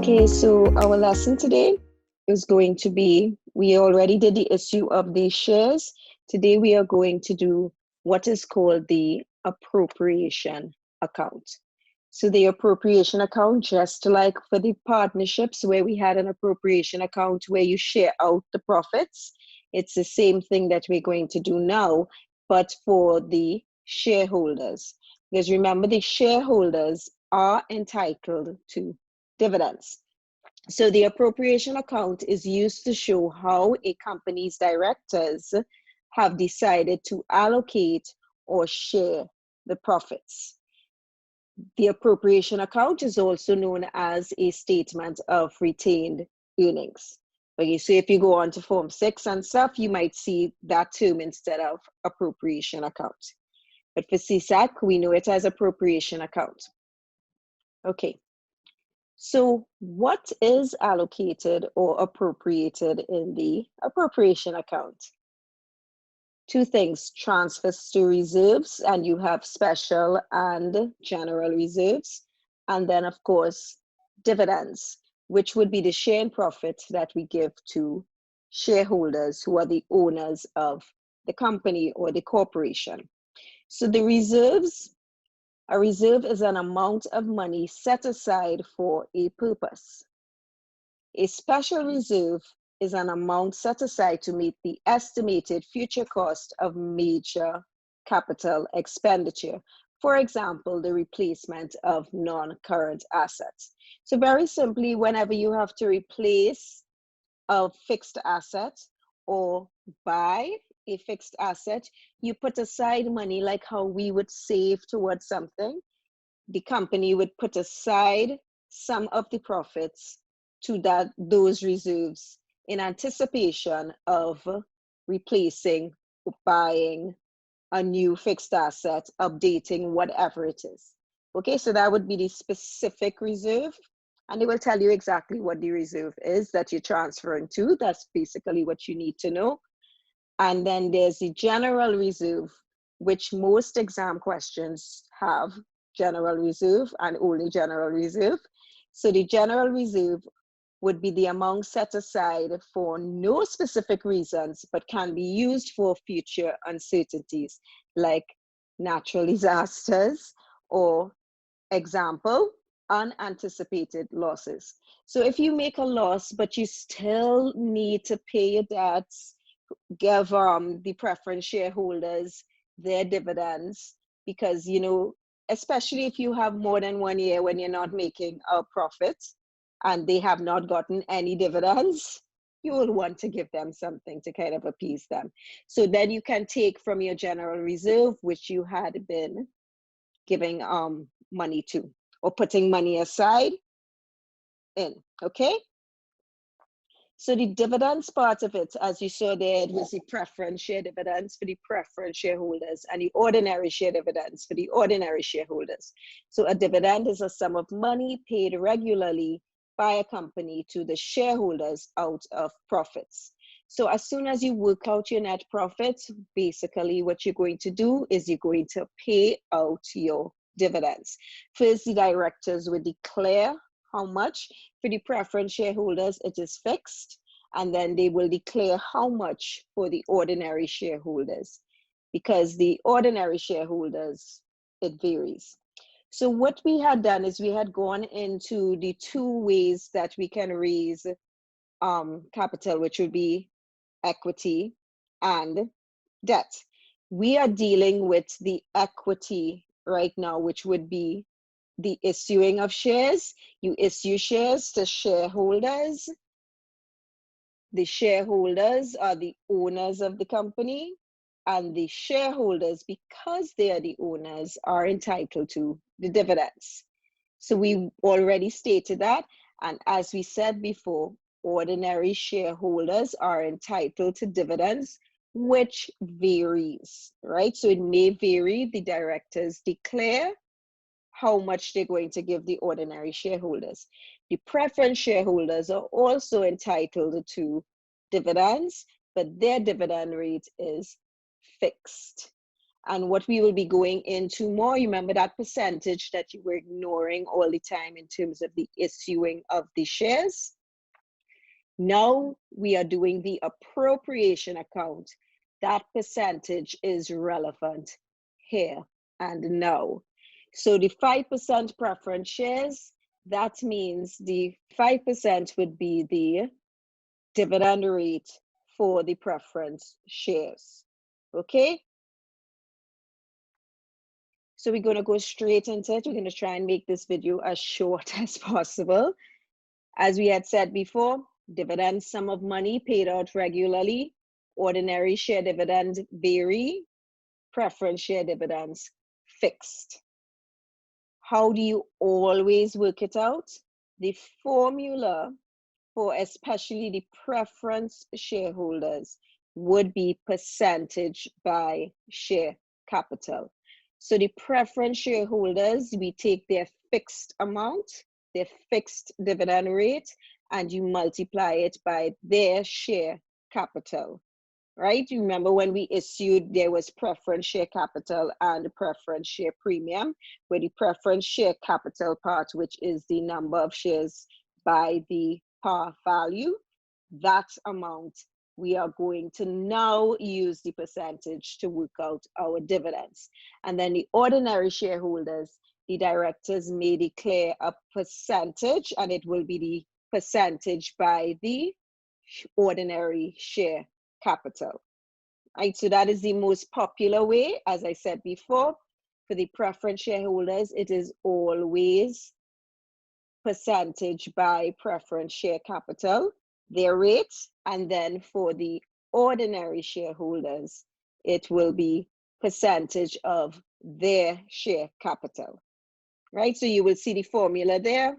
Okay, so our lesson today is going to be, we already did the issue of the shares. Today we are going to do what is called the appropriation account. So the appropriation account, just like for the partnerships where we had an appropriation account where you share out the profits, it's the same thing that we're going to do now, but for the shareholders. Because remember, the shareholders are entitled to dividends. So the appropriation account is used to show how a company's directors have decided to allocate or share the profits. The appropriation account is also known as a statement of retained earnings. Okay, so if you go on to Form 6 and stuff, you might see that term instead of appropriation account. But for CSAC, we know it as appropriation account. Okay. So what is allocated or appropriated in the appropriation account? Two things: transfers to reserves, and you have special and general reserves. And then, of course, dividends, which would be the share in profit that we give to shareholders who are the owners of the company or the corporation. So the reserves, a reserve is an amount of money set aside for a purpose. A special reserve is an amount set aside to meet the estimated future cost of major capital expenditure. For example, the replacement of non-current assets. So very simply, whenever you have to replace a fixed asset or buy a fixed asset, you put aside money, like how we would save towards something. The company would put aside some of the profits to those reserves in anticipation of replacing, buying a new fixed asset, updating, whatever it is. Okay, so that would be the specific reserve, and it will tell you exactly what the reserve is that you're transferring to. That's basically what you need to know. And then there's the general reserve, which most exam questions have general reserve and only general reserve. So the general reserve would be the amount set aside for no specific reasons, but can be used for future uncertainties, like natural disasters or, example, unanticipated losses. So if you make a loss, but you still need to pay your debts, give the preference shareholders their dividends, because, you know, especially if you have more than 1 year when you're not making a profit and they have not gotten any dividends, you will want to give them something to kind of appease them. So then you can take from your general reserve, which you had been giving money to, or putting money aside in, okay? So the dividends part of it, as you saw there, it was the preference share dividends for the preference shareholders and the ordinary share dividends for the ordinary shareholders. So a dividend is a sum of money paid regularly by a company to the shareholders out of profits. So as soon as you work out your net profits, basically what you're going to do is you're going to pay out your dividends. First, the directors will declare how much. For the preference shareholders, it is fixed, and then they will declare how much for the ordinary shareholders, because the ordinary shareholders, it varies. So what we had done is we had gone into the two ways that we can raise capital, which would be equity and debt. We are dealing with the equity right now, which would be the issuing of shares. You issue shares to shareholders. The shareholders are the owners of the company, and the shareholders, because they are the owners, are entitled to the dividends. So we already stated that, and as we said before, ordinary shareholders are entitled to dividends, which varies, right? So it may vary. The directors declare how much they're going to give the ordinary shareholders. The preference shareholders are also entitled to dividends, but their dividend rate is fixed. And what we will be going into more, you remember that percentage that you were ignoring all the time in terms of the issuing of the shares? Now we are doing the appropriation account. That percentage is relevant here and now. So the 5% preference shares, that means the 5% would be the dividend rate for the preference shares. Okay? So we're going to go straight into it. We're going to try and make this video as short as possible. As we had said before, dividend sum of money paid out regularly, ordinary share dividend vary, preference share dividends fixed. How do you always work it out? The formula for especially the preference shareholders would be percentage by share capital. So the preference shareholders, we take their fixed amount, their fixed dividend rate, and you multiply it by their share capital, right? You remember when we issued, there was preference share capital and preference share premium, where the preference share capital part, which is the number of shares by the par value, that amount we are going to now use the percentage to work out our dividends. And then the ordinary shareholders, the directors may declare a percentage, and it will be the percentage by the ordinary share capital. Right, so that is the most popular way. As I said before, for the preference shareholders, it is always percentage by preference share capital, their rates, and then for the ordinary shareholders, it will be percentage of their share capital, right? So you will see the formula there,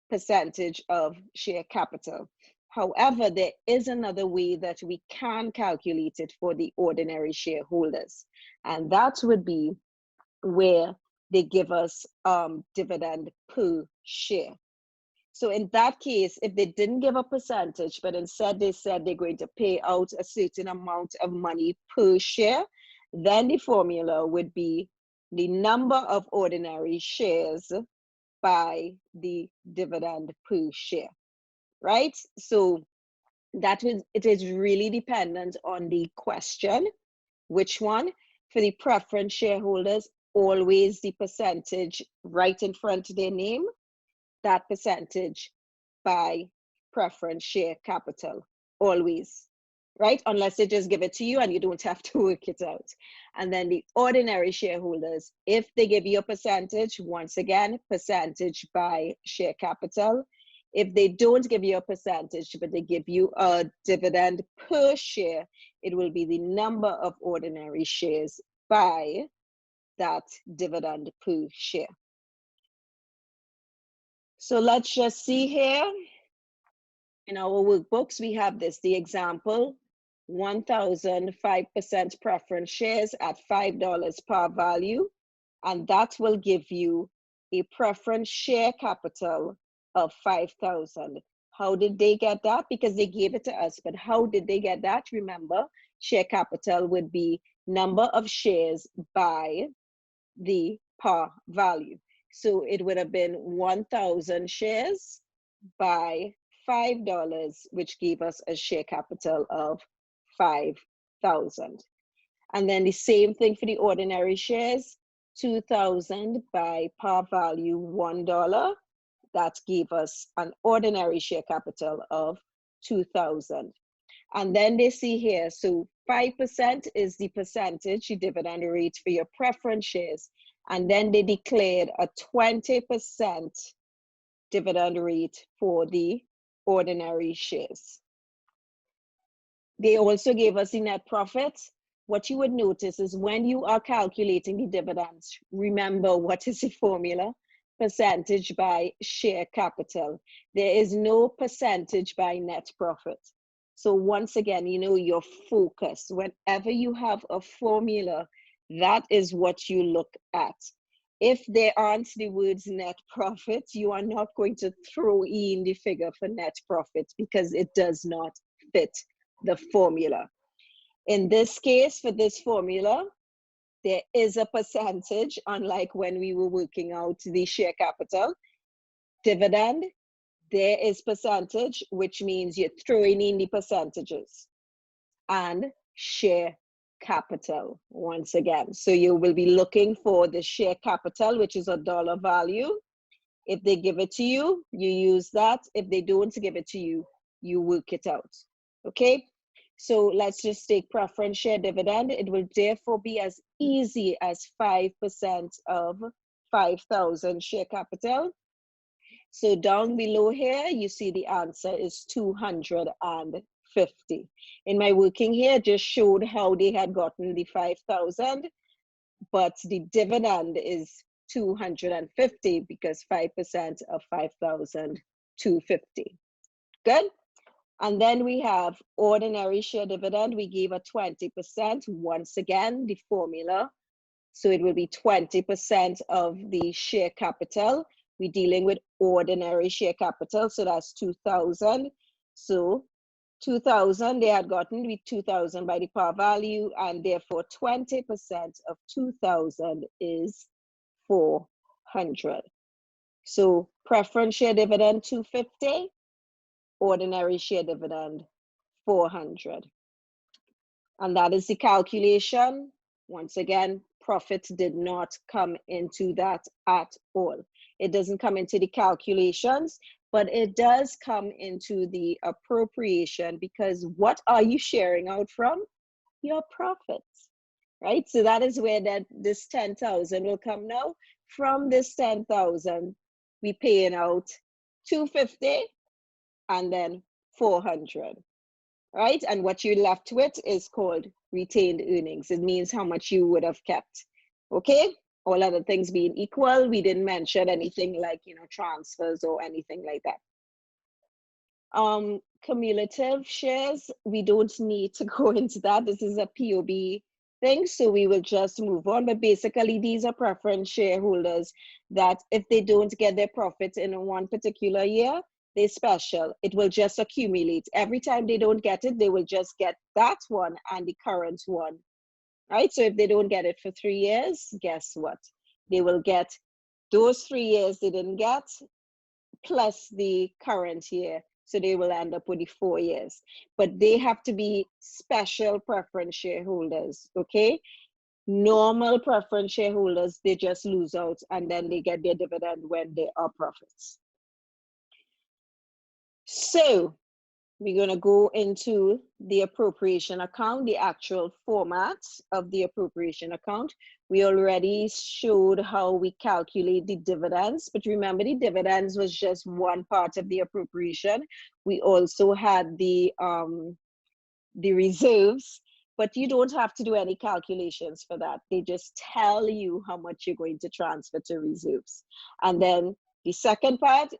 percentage of share capital. However, there is another way that we can calculate it for the ordinary shareholders, and that would be where they give us dividend per share. So in that case, if they didn't give a percentage, but instead they said they're going to pay out a certain amount of money per share, then the formula would be the number of ordinary shares by the dividend per share, right? So it is really dependent on the question. Which one? For the preference shareholders, always the percentage right in front of their name, that percentage by preference share capital, always, right? Unless they just give it to you and you don't have to work it out. And then the ordinary shareholders, if they give you a percentage, once again, percentage by share capital. If they don't give you a percentage, but they give you a dividend per share, it will be the number of ordinary shares by that dividend per share. So let's just see here. In our workbooks, we have this, the example, 1,005% preference shares at $5 par value, and that will give you a preference share capital of 5,000. How did they get that? Because they gave it to us, but how did they get that? Remember, share capital would be number of shares by the par value. So it would have been 1,000 shares by $5, which gave us a share capital of 5,000. And then the same thing for the ordinary shares, 2,000 by par value $1. That gave us an ordinary share capital of 2,000. And then they see here, so 5% is the percentage, the dividend rate for your preference shares. And then they declared a 20% dividend rate for the ordinary shares. They also gave us the net profit. What you would notice is when you are calculating the dividends, remember what is the formula? Percentage by share capital. There is no percentage by net profit. So once again, you know, your focus, whenever you have a formula, that is what you look at. If there aren't the words net profit, you are not going to throw in the figure for net profit because it does not fit the formula. In this case, for this formula, there is a percentage, unlike when we were working out the share capital. Dividend, there is percentage, which means you're throwing in the percentages. And share capital once again. So you will be looking for the share capital, which is a dollar value. If they give it to you, you use that. If they don't give it to you, you work it out. Okay? So let's just take preference share dividend. It will therefore be as easy as 5% of 5,000 share capital. So down below here, you see the answer is 250. In my working here, just showed how they had gotten the 5,000, but the dividend is 250 because 5% of 5,000, 250. Good. And then we have ordinary share dividend. We gave a 20%. Once again, the formula. So it will be 20% of the share capital. We're dealing with ordinary share capital, so that's 2,000. So 2,000, they had gotten with 2,000 by the par value, and therefore 20% of 2,000 is 400. So preference share dividend 250, ordinary share dividend 400. And that is the calculation. Once again, profit did not come into that at all. It doesn't come into the calculations, but it does come into the appropriation, because what are you sharing out from? Your profits, right? So that is where this 10,000 will come now. From this 10,000, we paying out 250 and then 400. Right? And what you're left with is called retained earnings. It means how much you would have kept. Okay? All other things being equal, we didn't mention anything like, transfers or anything like that. Cumulative shares, we don't need to go into that. This is a POB thing, so we will just move on. But basically, these are preference shareholders that if they don't get their profits in one particular year, they're special. It will just accumulate. Every time they don't get it, they will just get that one and the current one, right? So if they don't get it for 3 years, guess what? They will get those 3 years they didn't get plus the current year. So they will end up with the 4 years. But they have to be special preference shareholders, okay? Normal preference shareholders, they just lose out and then they get their dividend when there are profits. So we're going to go into the appropriation account, the actual format of the appropriation account. We already showed how we calculate the dividends, but remember the dividends was just one part of the appropriation. We also had the reserves, but you don't have to do any calculations for that. They just tell you how much you're going to transfer to reserves. And then the second part,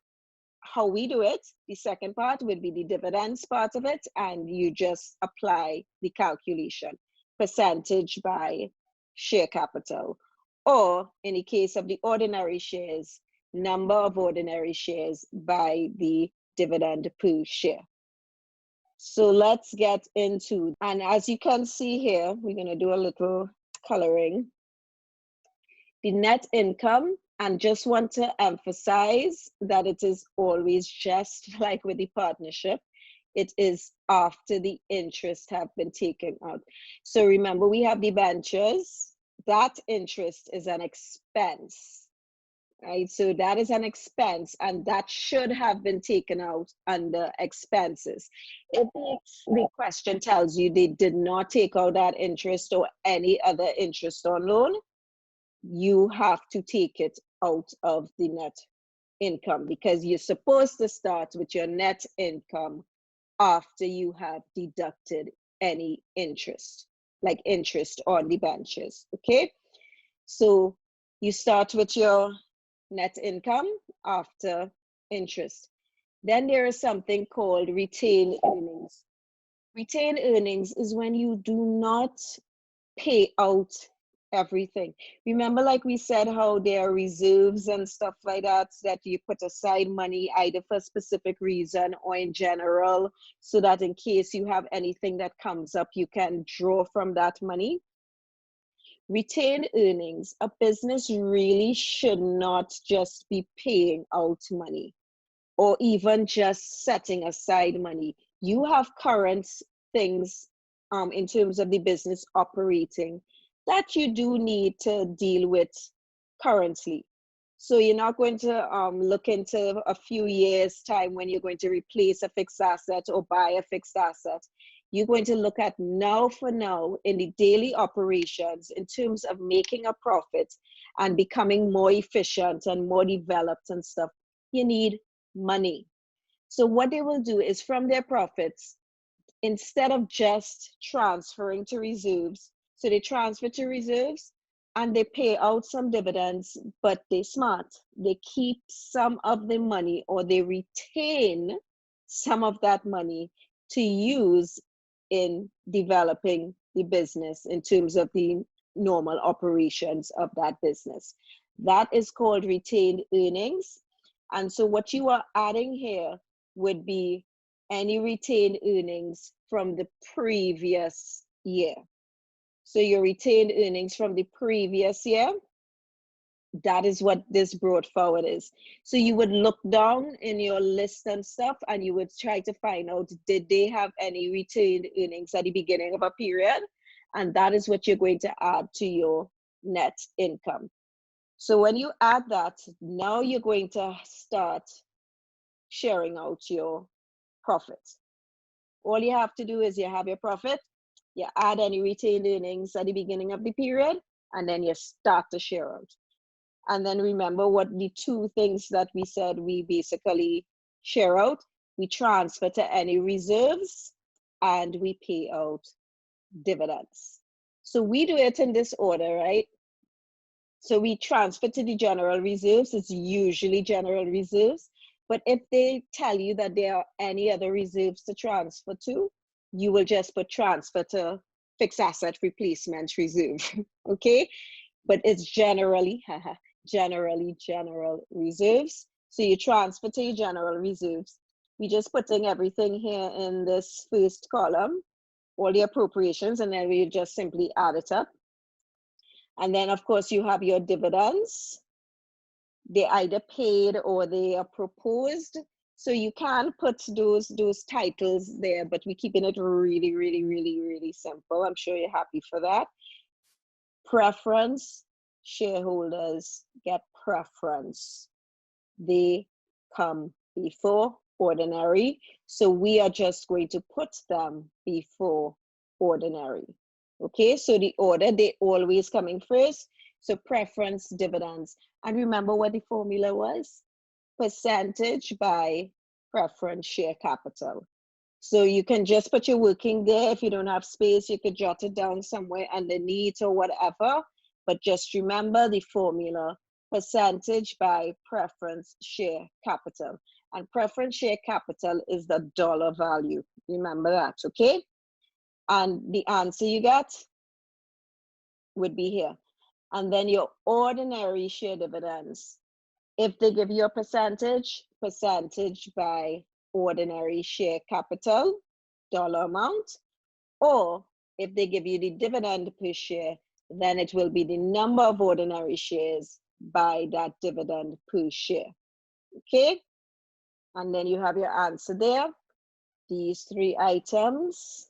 how we do it, the second part would be the dividends part of it, and you just apply the calculation, percentage by share capital. Or in the case of the ordinary shares, number of ordinary shares by the dividend per share. So let's get into, and as you can see here, we're going to do a little coloring. The net income, and just want to emphasize that it is always just like with the partnership, it is after the interest have been taken out. So remember, we have debentures. That interest is an expense, right? So that is an expense, and that should have been taken out under expenses. If the question tells you they did not take out that interest or any other interest on loan, you have to take it out of the net income, because you're supposed to start with your net income after you have deducted any interest, like interest on debentures, okay? So you start with your net income after interest. Then there is something called retained earnings. Retained earnings is when you do not pay out everything. Remember, like we said, how there are reserves and stuff like that, that you put aside money either for a specific reason or in general, so that in case you have anything that comes up, you can draw from that money. Retained earnings, a business really should not just be paying out money or even just setting aside money. You have current things in terms of the business operating that you do need to deal with currently. So you're not going to look into a few years' time when you're going to replace a fixed asset or buy a fixed asset. You're going to look at now for now in the daily operations in terms of making a profit and becoming more efficient and more developed and stuff. You need money. So what they will do is from their profits, instead of just transferring to reserves, so they transfer to reserves and they pay out some dividends, but they smart. They keep some of the money or they retain some of that money to use in developing the business in terms of the normal operations of that business. That is called retained earnings. And so what you are adding here would be any retained earnings from the previous year. So your retained earnings from the previous year, that is what this brought forward is. So you would look down in your list and stuff and you would try to find out, did they have any retained earnings at the beginning of a period? And that is what you're going to add to your net income. So when you add that, now you're going to start sharing out your profit. All you have to do is you have your profit, you add any retained earnings at the beginning of the period, and then you start to share out. And then remember what the two things that we said we basically share out. We transfer to any reserves and we pay out dividends. So we do it in this order, right? So we transfer to the general reserves. It's usually general reserves. But if they tell you that there are any other reserves to transfer to, you will just put transfer to fixed asset replacement reserve, okay? But it's generally general reserves. So you transfer to your general reserves. We're just putting everything here in this first column, all the appropriations, and then we just simply add it up. And then of course you have your dividends. They either paid or they are proposed. So you can put those titles there, but we're keeping it really simple. I'm sure you're happy for that. Preference, shareholders get preference. They come before ordinary. So we are just going to put them before ordinary. Okay, so the order, they always coming first. So preference, dividends. And remember what the formula was? Percentage by preference share capital. So you can just put your working there. If you don't have space, you could jot it down somewhere underneath or whatever. But just remember the formula, percentage by preference share capital. And preference share capital is the dollar value. Remember that, okay? And the answer you get would be here. And then your ordinary share dividends. If they give you a percentage by ordinary share capital, dollar amount, or if they give you the dividend per share, then it will be the number of ordinary shares by that dividend per share. Okay? And then you have your answer there. These three items.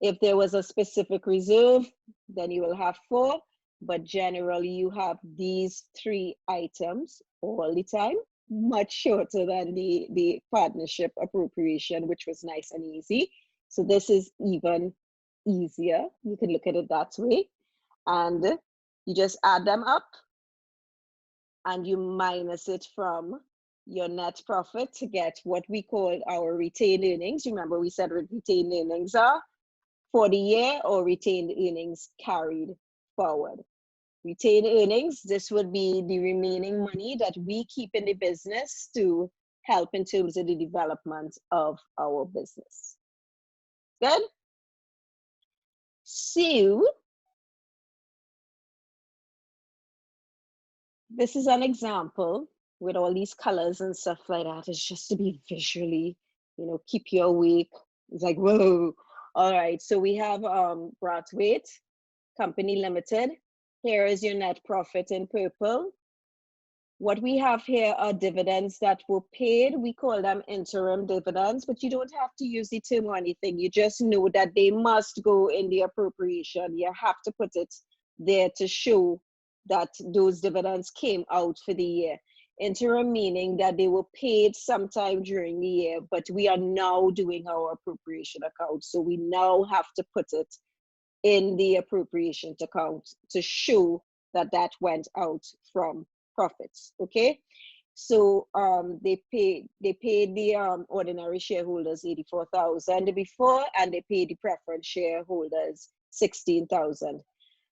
If there was a specific reserve, then you will have 4. But generally, you have these 3 items all the time, much shorter than the partnership appropriation, which was nice and easy. So this is even easier. You can look at it that way. And you just add them up and you minus it from your net profit to get what we call our retained earnings. Remember, we said what retained earnings are for the year, or retained earnings carried forward. Retained earnings, this would be the remaining money that we keep in the business to help in terms of the development of our business. Good? So, this is an example with all these colors and stuff like that. It's just to be visually, keep you awake. It's like, whoa. All right, so we have Brathwaite Company Limited. Here is your net profit in purple. What we have here are dividends that were paid. We call them interim dividends, but you don't have to use the term or anything. You just know that they must go in the appropriation. You have to put it there to show that those dividends came out for the year. Interim meaning that they were paid sometime during the year, but we are now doing our appropriation account. So we now have to put it in the appropriation account to show that that went out from profits. Okay, so they paid the ordinary shareholders 84,000 before, and they paid the preference shareholders 16,000.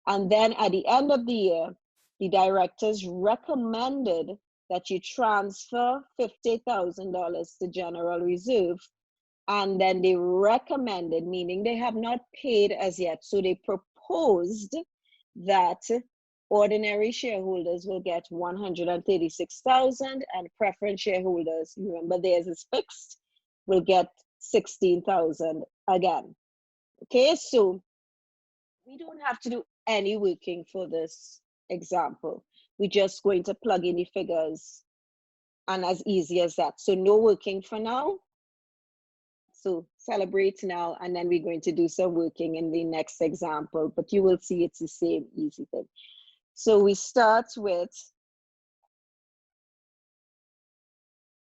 And then at the end of the year, the directors recommended that you transfer $50,000 to general reserve. And then they recommended, meaning they have not paid as yet. So they proposed that ordinary shareholders will get 136,000 and preference shareholders, remember theirs is fixed, will get 16,000 again. Okay, so we don't have to do any working for this example. We're just going to plug in the figures, and as easy as that. So no working for now. So celebrate now, and then we're going to do some working in the next example, but you will see it's the same easy thing. So we start with,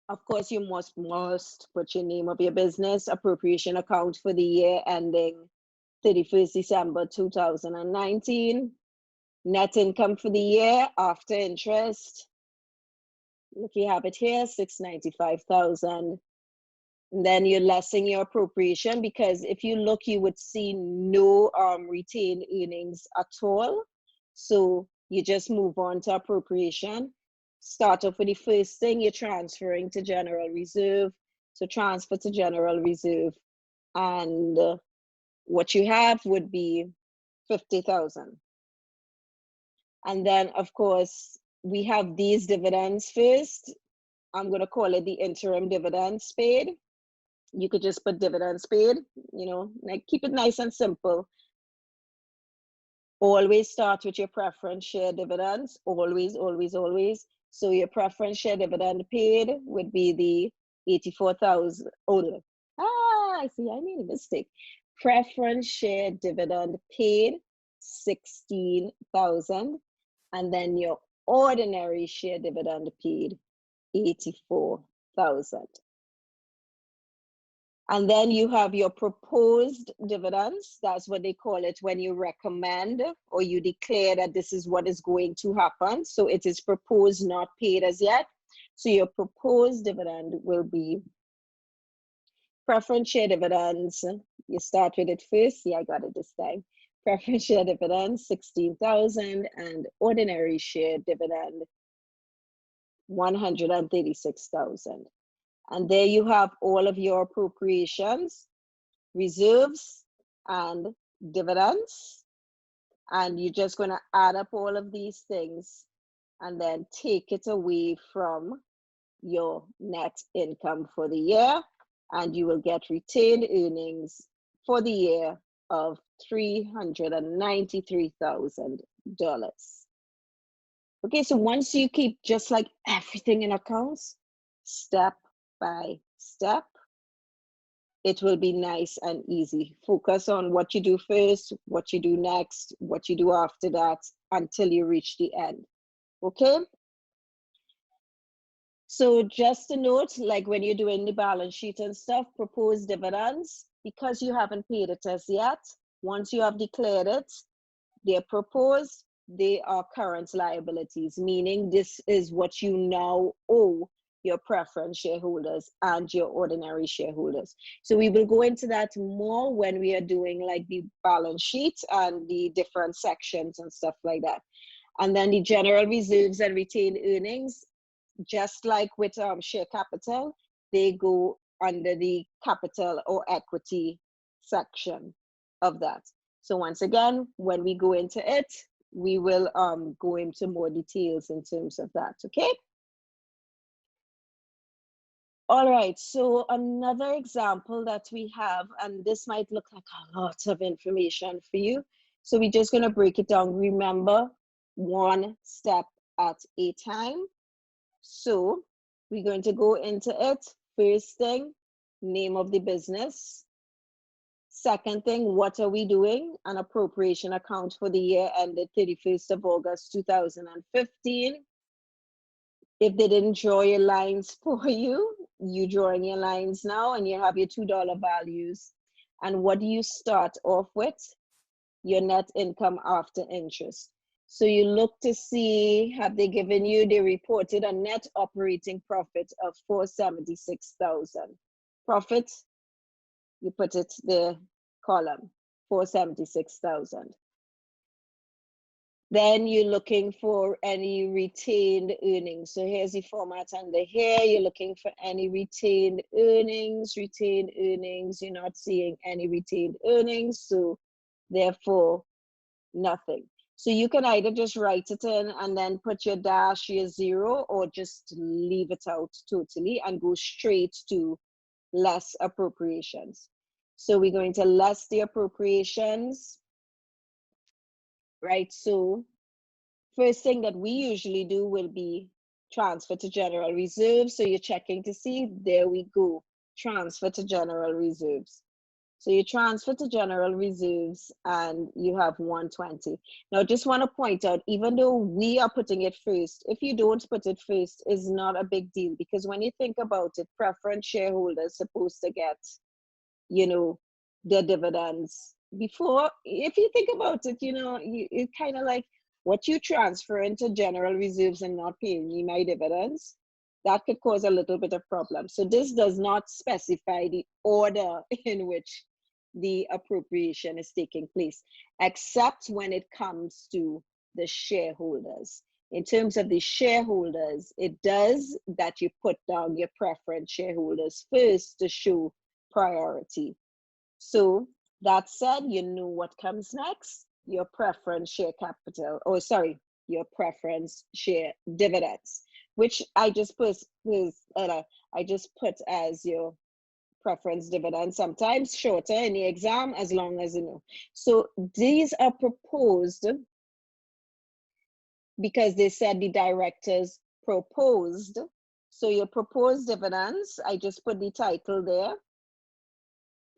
of course, you must put your name of your business, appropriation account for the year ending 31st December 2019, net income for the year after interest. Look, you have it here, 695,000. And then you're lessing your appropriation, because if you look, you would see no retained earnings at all. So you just move on to appropriation. Start off with the first thing, you're transferring to general reserve. So transfer to general reserve. And what you have would be 50,000. And then, of course, we have these dividends first. I'm going to call it the interim dividends paid. You could just put dividends paid, you know, like keep it nice and simple. Always start with your preference share dividends, always, always, always. So your preference share dividend paid would be the 84,000. I see, I made a mistake. Preference share dividend paid 16,000, and then your ordinary share dividend paid 84,000. And then you have your proposed dividends. That's what they call it when you recommend or you declare that this is what is going to happen. So it is proposed, not paid as yet. So your proposed dividend will be preference share dividends. You start with it first. See, I got it this time. Preference share dividends, 16,000, and ordinary share dividend, 136,000. And there you have all of your appropriations, reserves, and dividends. And you're just going to add up all of these things and then take it away from your net income for the year. And you will get retained earnings for the year of $393,000. Okay, so once you keep just like everything in accounts, step by step, it will be nice and easy. Focus on what you do first, what you do next, what you do after that, until you reach the end. Okay? So just a note, like when you're doing the balance sheet and stuff, proposed dividends, because you haven't paid it as yet, once you have declared it, they're proposed, they are current liabilities, meaning this is what you now owe your preference shareholders and your ordinary shareholders. So we will go into that more when we are doing like the balance sheet and the different sections and stuff like that. And then the general reserves and retained earnings, just like with share capital, they go under the capital or equity section of that. So once again, when we go into it, we will go into more details in terms of that, okay? All right, so another example that we have, and this might look like a lot of information for you. So we're just going to break it down. Remember, one step at a time. So we're going to go into it. First thing, name of the business. Second thing, what are we doing? An appropriation account for the year ended 31st of August 2015. If they didn't draw your lines for you, you drawing your lines now, and you have your $2 values. And what do you start off with? Your net income after interest. So you look to see, have they given you, they reported a net operating profit of $476,000. Profit, you put it the column, 476,000. Then you're looking for any retained earnings. So here's the format under here. You're looking for any retained earnings. You're not seeing any retained earnings, so therefore nothing. So you can either just write it in and then put your dash, your zero, or just leave it out totally and go straight to less appropriations. So we're going to less the appropriations, right? So first thing that we usually do will be transfer to general reserves. So you're checking to see, there we go, transfer to general reserves. So you transfer to general reserves and you have 120. Now, just want to point out, even though we are putting it first, if you don't put it first, is not a big deal, because when you think about it, preference shareholders supposed to get, you know, their dividends before. If you think about it, you know, it's kind of like what you transfer into general reserves and not paying me my dividends, that could cause a little bit of problem. So this does not specify the order in which the appropriation is taking place, except when it comes to the shareholders. In terms of the shareholders, it does that you put down your preference shareholders first to show priority. So that said, you know what comes next, your preference share capital, or sorry, your preference share dividends, which I just put as your preference dividend, sometimes shorter in the exam, as long as you know. So these are proposed because they said the directors proposed. So your proposed dividends, I just put the title there,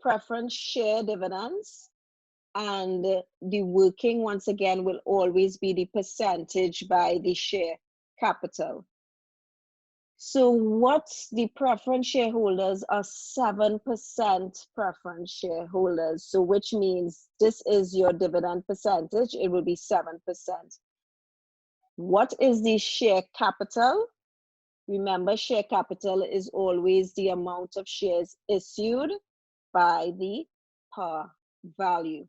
preference share dividends, and the working, once again, will always be the percentage by the share capital. So what's the preference shareholders are 7% preference shareholders. So which means this is your dividend percentage, it will be 7%. What is the share capital? Remember, share capital is always the amount of shares issued by the par value.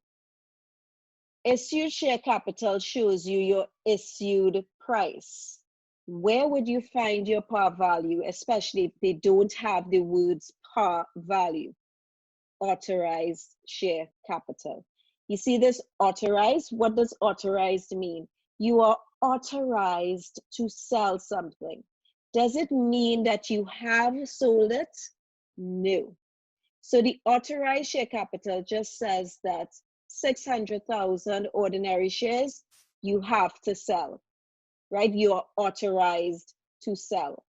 Issued share capital shows you your issued price. Where would you find your par value, especially if they don't have the words par value? Authorized share capital. You see this authorized? What does authorized mean? You are authorized to sell something. Does it mean that you have sold it? No. So the authorized share capital just says that 600,000 ordinary shares you have to sell, right? You are authorized to sell.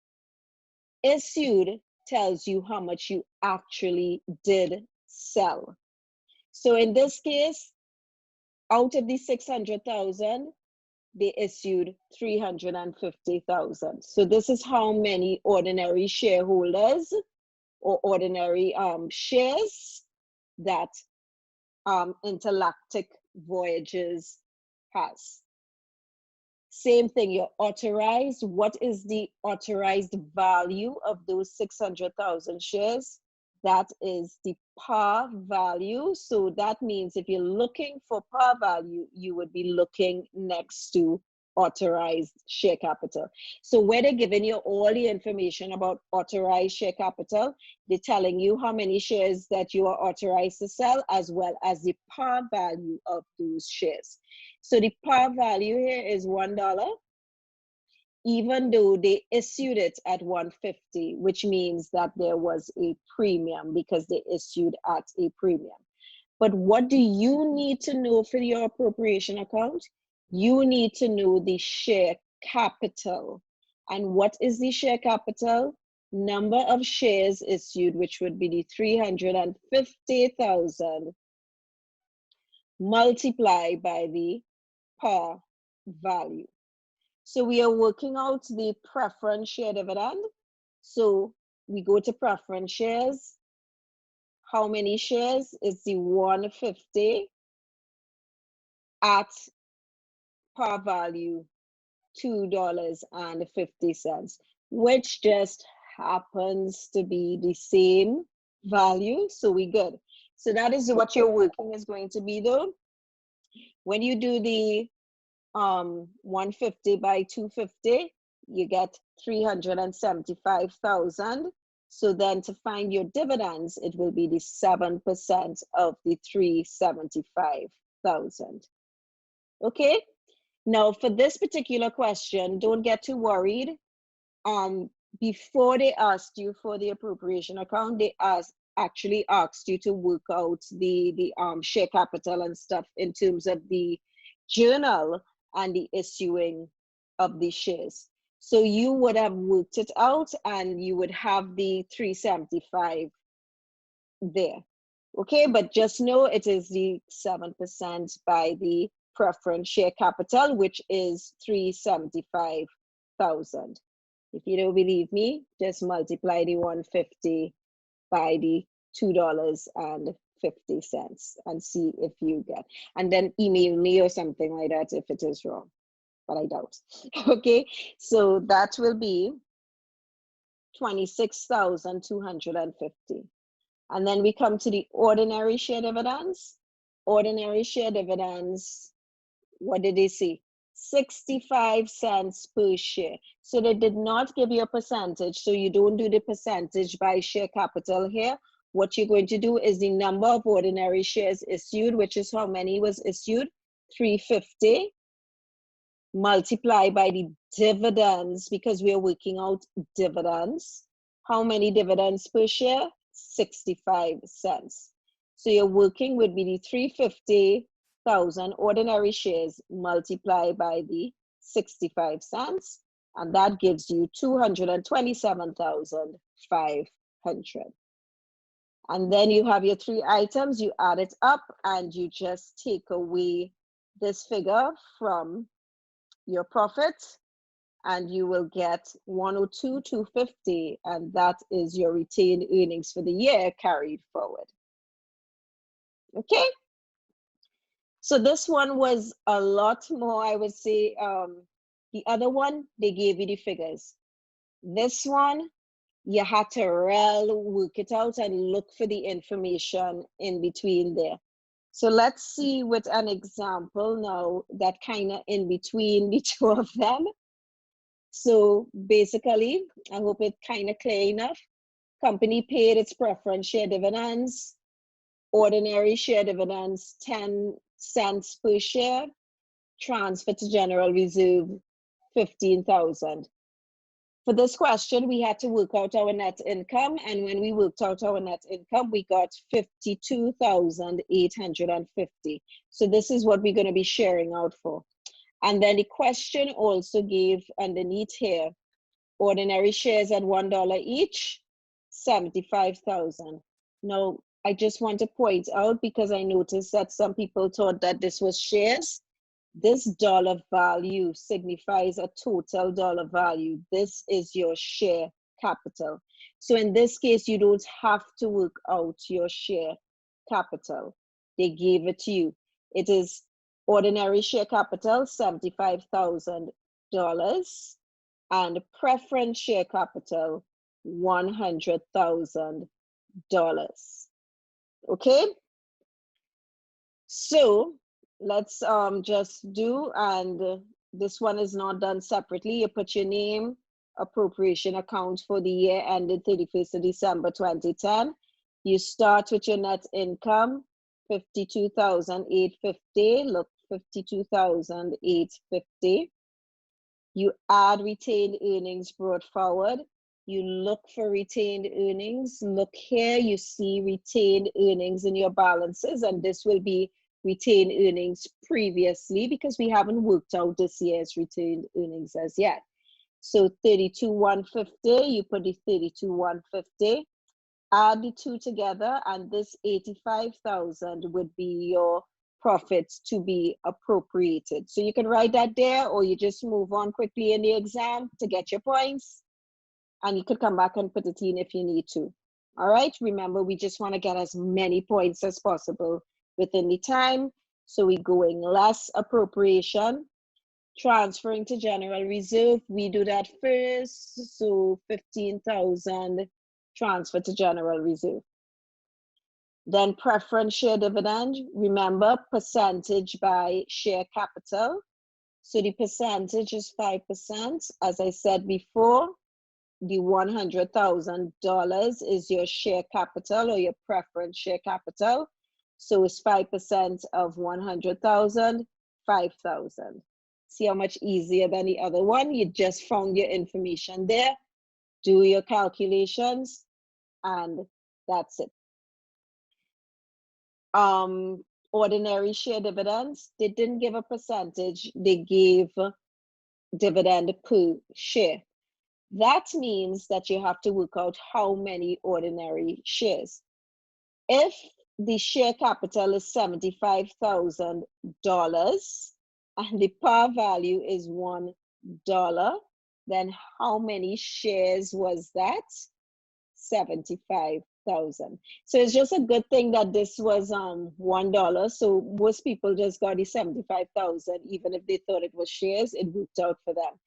Issued tells you how much you actually did sell. So in this case, out of the 600,000, they issued 350,000. So this is how many ordinary shareholders or ordinary shares that Intergalactic Voyages has. Same thing, you're authorized. What is the authorized value of those 600,000 shares? That is the par value. So that means if you're looking for par value, you would be looking next to authorized share capital. So where they're giving you all the information about authorized share capital, they're telling you how many shares that you are authorized to sell, as well as the par value of those shares. So the par value here is $1, even though they issued it at 150, which means that there was a premium because they issued at a premium. But what do you need to know for your appropriation account? You need to know the share capital. And what is the share capital? Number of shares issued, which would be the 350,000 multiplied by the par value. So we are working out the preference share dividend. So we go to preference shares. How many shares? Is the 150 at par value $2.50, which just happens to be the same value. So we good. So that is what your working is going to be though. When you do the 150 by 250, you get 375,000. So then to find your dividends, it will be the 7% of the 375,000. Okay, now for this particular question, don't get too worried. Before they asked you for the appropriation account, they actually asked you to work out the share capital and stuff in terms of the journal and the issuing of the shares. So you would have worked it out and you would have the 375 there. Okay, but just know it is the 7% by the preference share capital, which is 375,000. If you don't believe me, just multiply the 150 by the $2.50 and see if you get, and then email me or something like that if it is wrong, but I doubt. Okay, so that will be 26,250. And then we come to the ordinary share dividends. Ordinary share dividends, what did they say? 65 cents per share. So they did not give you a percentage. So you don't do the percentage by share capital here. What you're going to do is the number of ordinary shares issued, which is how many was issued? 350, multiply by the dividends, because we're working out dividends. How many dividends per share? 65 cents. So your working would be the 350,000 ordinary shares multiplied by the 65 cents, and that gives you 227,500. And then you have your three items, you add it up and you just take away this figure from your profit, and you will get 102,250, and that is your retained earnings for the year carried forward. Okay, so this one was a lot more, I would say. The other one, they gave you the figures. This one, you had to really work it out and look for the information in between there. So let's see with an example now that kind of in between the two of them. So basically, I hope it's kind of clear enough. Company paid its preference share dividends, ordinary share dividends, 10 cents per share, transfer to general reserve, 15,000. For this question, we had to work out our net income, and when we worked out our net income, we got 52,850. So this is what we're going to be sharing out for. And then the question also gave underneath here, ordinary shares at $1 each, 75,000. Now, I just want to point out, because I noticed that some people thought that this was shares. This dollar value signifies a total dollar value. This is your share capital. So in this case, you don't have to work out your share capital. They gave it to you. It is ordinary share capital, $75,000, and preference share capital, $100,000. Okay? So let's just do, and this one is not done separately. You put your name, appropriation account for the year ended 31st of December 2010. You start with your net income, 52,850. Look, 52,850. You add retained earnings brought forward, you look for retained earnings. Look here, you see retained earnings in your balances, and this will be retained earnings previously because we haven't worked out this year's retained earnings as yet. So 32,150, you put the 32,150, add the two together, and this 85,000 would be your profits to be appropriated. So you can write that there, or you just move on quickly in the exam to get your points, and you could come back and put it in if you need to. All right, remember, we just want to get as many points as possible within the time. So we're going less appropriation, transferring to general reserve. We do that first. So 15,000 transfer to general reserve. Then preference share dividend. Remember, percentage by share capital. So the percentage is 5%. As I said before, the $100,000 is your share capital or your preference share capital. So it's 5% of 100,000, 5,000. See how much easier than the other one? You just found your information there, do your calculations, and that's it. Ordinary share dividends, they didn't give a percentage, they gave dividend per share. That means that you have to work out how many ordinary shares. If the share capital is $75,000 and the par value is $1, then how many shares was that? 75,000. So it's just a good thing that this was $1. So most people just got the 75,000, even if they thought it was shares, it worked out for them.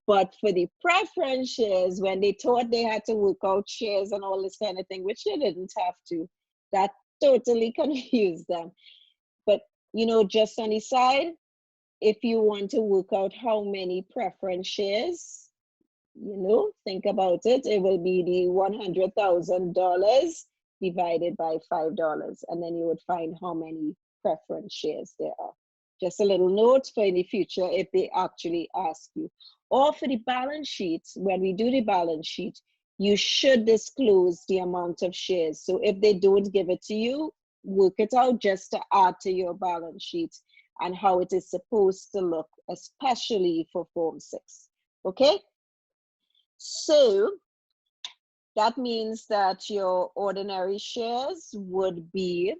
But for the preference shares, when they thought they had to work out shares and all this kind of thing, which they didn't have to, that totally confused them. But, you know, just on the side, if you want to work out how many preference shares, you know, think about it, it will be the $100,000 divided by $5, and then you would find how many preference shares there are. Just a little note for in the future if they actually ask you. Or for the balance sheet, when we do the balance sheet, you should disclose the amount of shares. So if they don't give it to you, work it out just to add to your balance sheet and how it is supposed to look, especially for Form 6. Okay? So that means that your ordinary shares would be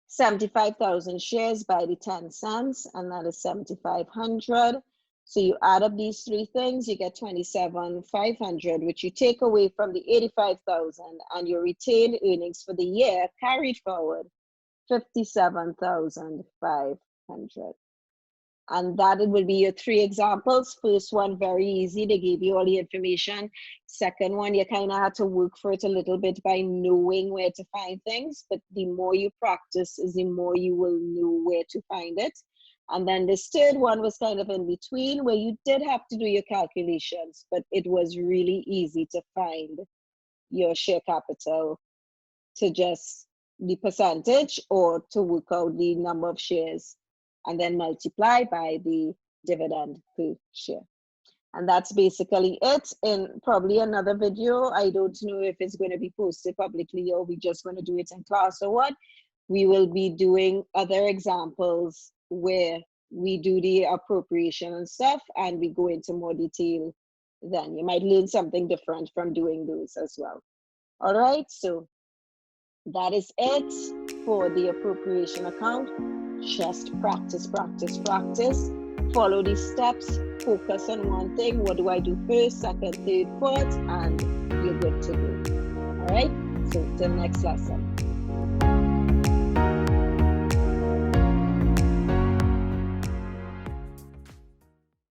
75,000 shares by the 10 cents, and that is 7,500. So you add up these three things, you get 27,500, which you take away from the 85,000, and your retained earnings for the year carried forward 57,500. And that will be your three examples. First one, very easy. They gave you all the information. Second one, you kind of had to work for it a little bit by knowing where to find things. But the more you practice, is the more you will know where to find it. And then this third one was kind of in between, where you did have to do your calculations, but it was really easy to find your share capital to just the percentage or to work out the number of shares and then multiply by the dividend per share. And that's basically it. In probably another video, I don't know if it's going to be posted publicly or we're just going to do it in class or what. We will be doing other examples where we do the appropriation and stuff, and we go into more detail then. You might learn something different from doing those as well. All right, so that is it for the appropriation account. Just practice, practice, practice. Follow these steps. Focus on one thing. What do I do first, second, third, fourth? And you're good to go. All right, so till next lesson.